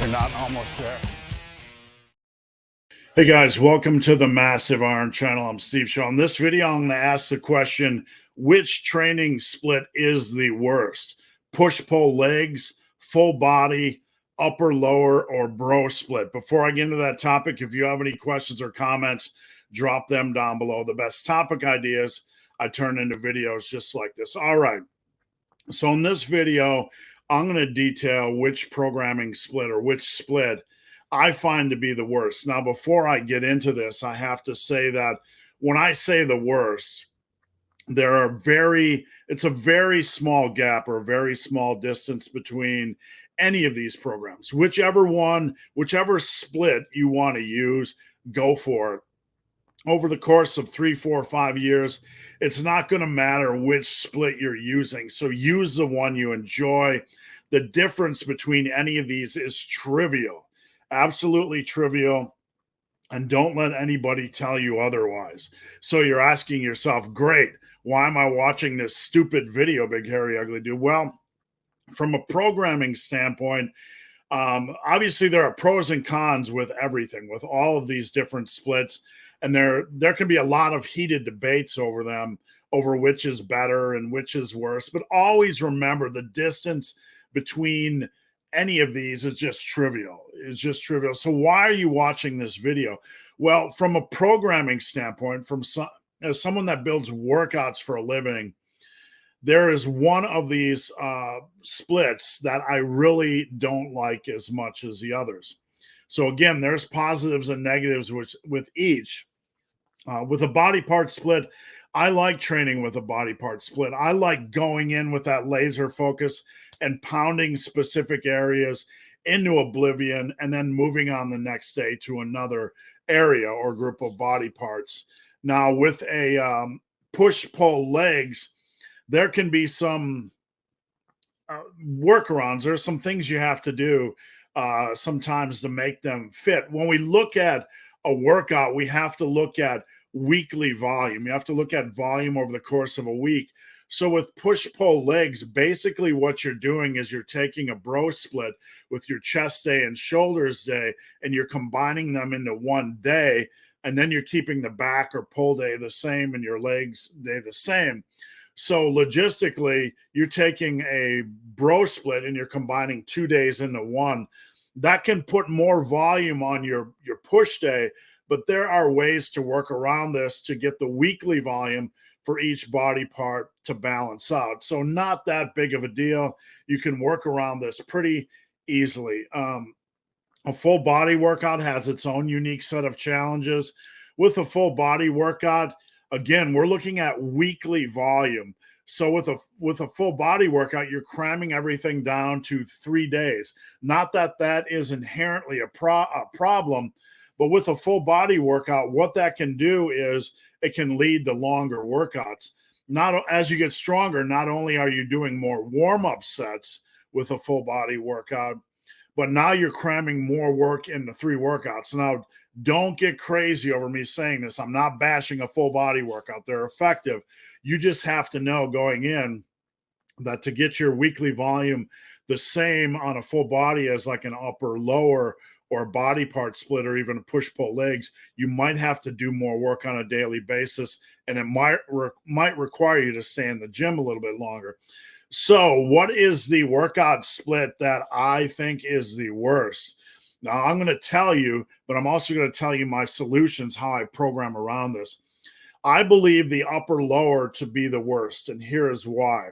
we're not almost there. Hey guys, welcome to the Massive Iron Channel. I'm Steve Shaw. In this video, I'm going to ask the question, which training split is the worst? Push-pull legs, full body, upper, lower, or bro split? Before I get into that topic, if you have any questions or comments, drop them down below. The best topic ideas I turn into videos just like this. All right. So in this video, I'm going to detail which programming split or which split I find to be the worst. Now, before I get into this, I have to say that when I say the worst, it's a very small gap or a very small distance between any of these programs. Whichever split you want to use, go for it. Over the course of 3, 4, 5 years, it's not going to matter which split you're using. So use the one you enjoy. The difference between any of these is trivial, absolutely trivial. And don't let anybody tell you otherwise. So you're asking yourself, great, why am I watching this stupid video, Big Hairy Ugly Dude? Well, from a programming standpoint, obviously there are pros and cons with everything, with all of these different splits, and there can be a lot of heated debates over them, over which is better and which is worse. But always remember, the distance between any of these is just trivial. It's just trivial. So why are you watching this video? Well, from a programming standpoint, as someone that builds workouts for a living, there is one of these splits that I really don't like as much as the others. So again, there's positives and negatives with each. With a body part split, I like training with a body part split. I like going in with that laser focus and pounding specific areas into oblivion and then moving on the next day to another area or group of body parts. Now, with a push-pull legs, there can be some workarounds. There's some things you have to do sometimes to make them fit. When we look at a workout, we have to look at weekly volume. You have to look at volume over the course of a week. So with push-pull legs, basically what you're doing is you're taking a bro split with your chest day and shoulders day, and you're combining them into one day, and then you're keeping the back or pull day the same and your legs day the same. So logistically, you're taking a bro split and you're combining 2 days into one. That can put more volume on your push day, but there are ways to work around this to get the weekly volume for each body part to balance out. So not that big of a deal. You can work around this pretty easily. A full body workout has its own unique set of challenges. With a full body workout, again, we're looking at weekly volume. So with a full body workout, you're cramming everything down to 3 days. Not that that is inherently a problem, but with a full body workout, what that can do is it can lead to longer workouts. Not as you get stronger, not only are you doing more warm-up sets with a full body workout, but now you're cramming more work into 3 workouts. Now, don't get crazy over me saying this. I'm not bashing a full body workout. They're effective. You just have to know going in that to get your weekly volume the same on a full body as like an upper, lower, or body part split, or even a push-pull legs, you might have to do more work on a daily basis, and it might require you to stay in the gym a little bit longer. So what is the workout split that I think is the worst? Now, I'm going to tell you, but I'm also going to tell you my solutions, how I program around this. I believe the upper lower to be the worst, and here is why.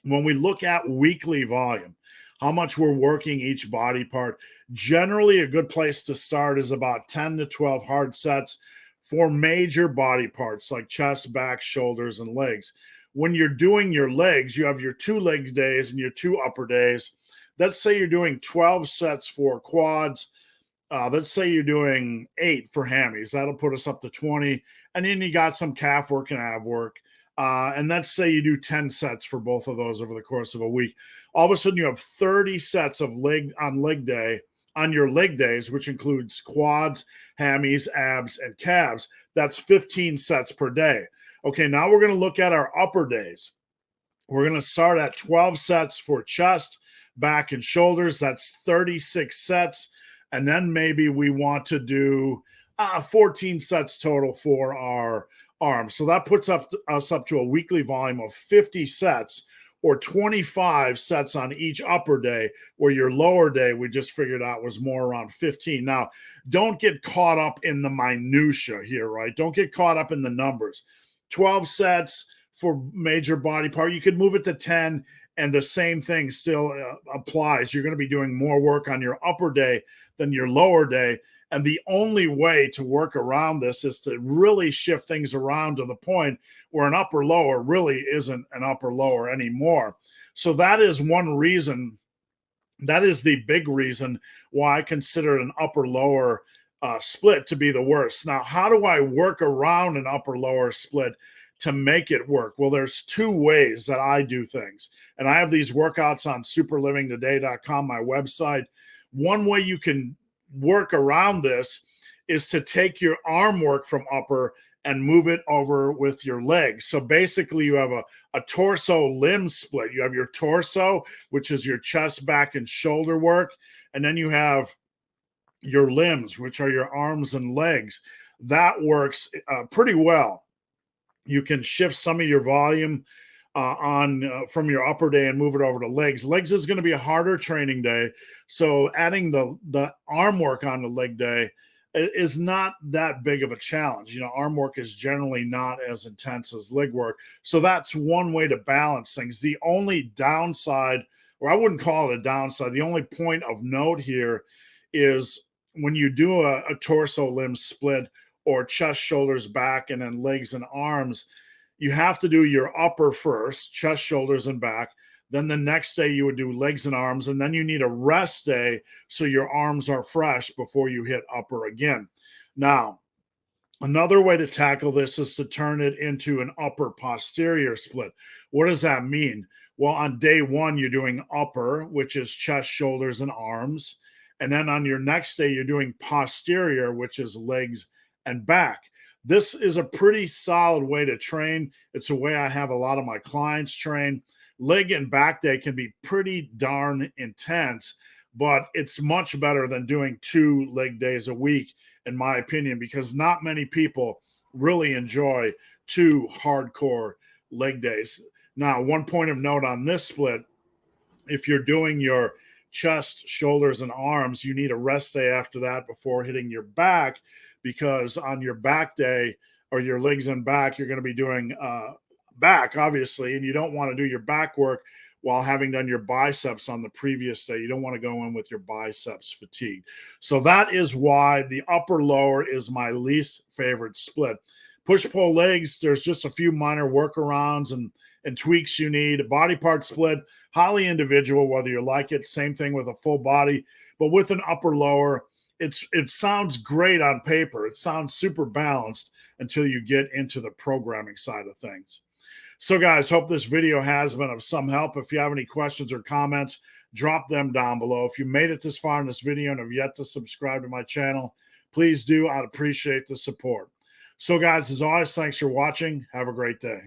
When we look at weekly volume, how much we're working each body part, generally a good place to start is about 10 to 12 hard sets for major body parts like chest, back, shoulders, and legs. When you're doing your legs, you have your 2 leg days and your 2 upper days. Let's say you're doing 12 sets for quads. Let's say you're doing 8 for hammies. That'll put us up to 20. And then you got some calf work and ab work. And let's say you do 10 sets for both of those over the course of a week. All of a sudden, you have 30 sets of leg day on your leg days, which includes quads, hammies, abs, and calves. That's 15 sets per day. Okay, now we're going to look at our upper days. We're going to start at 12 sets for chest, back, and shoulders. That's 36 sets. And then maybe we want to do 14 sets total for our arms. So that puts us up to a weekly volume of 50 sets, or 25 sets on each upper day, where your lower day we just figured out was more around 15. Now, don't get caught up in the minutia here, right? Don't get caught up in the numbers. 12 sets for major body part. You could move it to 10, and the same thing still applies. You're going to be doing more work on your upper day than your lower day. And the only way to work around this is to really shift things around to the point where an upper lower really isn't an upper lower anymore. So that is one reason. That is the big reason why I consider an upper lower split to be the worst. Now, how do I work around an upper lower split to make it work? Well, there's two ways that I do things. And I have these workouts on superlivingtoday.com, my website. One way you can work around this is to take your arm work from upper and move it over with your legs. So basically you have a torso limb split. You have your torso, which is your chest, back, and shoulder work. And then you have your limbs, which are your arms and legs. That works pretty well. You can shift some of your volume from your upper day and move it over to legs. Legs is going to be a harder training day. So adding the arm work on the leg day is not that big of a challenge. Arm work is generally not as intense as leg work. So that's one way to balance things. The only downside, or I wouldn't call it a downside, the only point of note here is when you do a torso limb split, or chest, shoulders, back, and then legs and arms, you have to do your upper first, chest, shoulders, and back. Then the next day you would do legs and arms, and then you need a rest day so your arms are fresh before you hit upper again. Now, another way to tackle this is to turn it into an upper posterior split. What does that mean? Well, on day one, you're doing upper, which is chest, shoulders, and arms. And then on your next day, you're doing posterior, which is legs and back. This is a pretty solid way to train. It's a way I have a lot of my clients train. Leg and back day can be pretty darn intense, but it's much better than doing 2 leg days a week, in my opinion, because not many people really enjoy 2 hardcore leg days. Now, one point of note on this split, if you're doing your chest, shoulders, and arms, you need a rest day after that before hitting your back, because on your back day, or your legs and back, you're going to be doing back, obviously, and you don't want to do your back work while having done your biceps on the previous day. You don't want to go in with your biceps fatigued. So that is why the upper lower is my least favorite split. Push-pull legs, there's just a few minor workarounds and tweaks you need. Body part split, highly individual, whether you like it. Same thing with a full body. But with an upper lower, it sounds great on paper. It sounds super balanced until you get into the programming side of things. So guys, hope this video has been of some help. If you have any questions or comments, drop them down below. If you made it this far in this video and have yet to subscribe to my channel, please do. I'd appreciate the support. So guys, as always, thanks for watching. Have a great day.